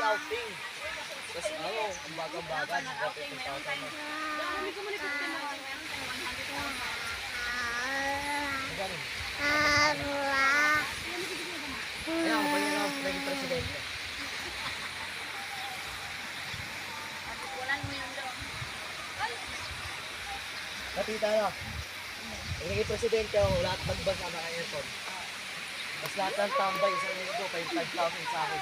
outing. Tapos ano, ang baga-baga, grabe yung tao sa mga. Magaling. Ayan, ako yun ang naging presidente. Pati tayo. Naging presidente ako, lahat magbasa na kayo ito. Mas lahat ng tambay, isang linggo, 5,000 sa akin.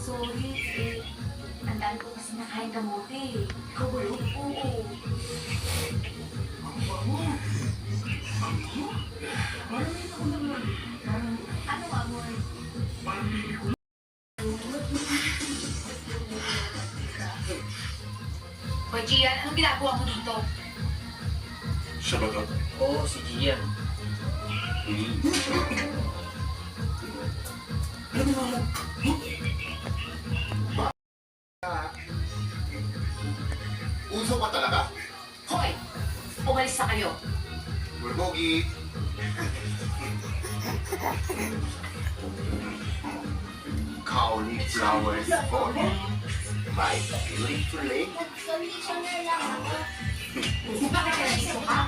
Sorry. Ang dami ko kasi nakain kamote. Kabulog? Oo. Ano amor? Hoy, Gian, anong ginagawa mo dito? Siya ba to? Oo, si Gian. Uso pa talaga. Hoy! Umalis na kayo. Bulgogi. Cauliflowers for my beautiful lady. Bakit ka nandito ka?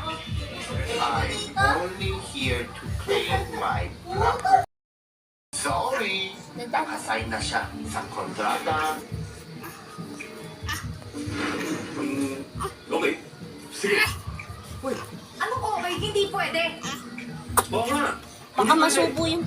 I'm only here to claim my property. Sorry, naka-sign na siya sa kontrata. Okay. Sige. Ano okay? Hindi pwede. Oo nga. Baka masubo yung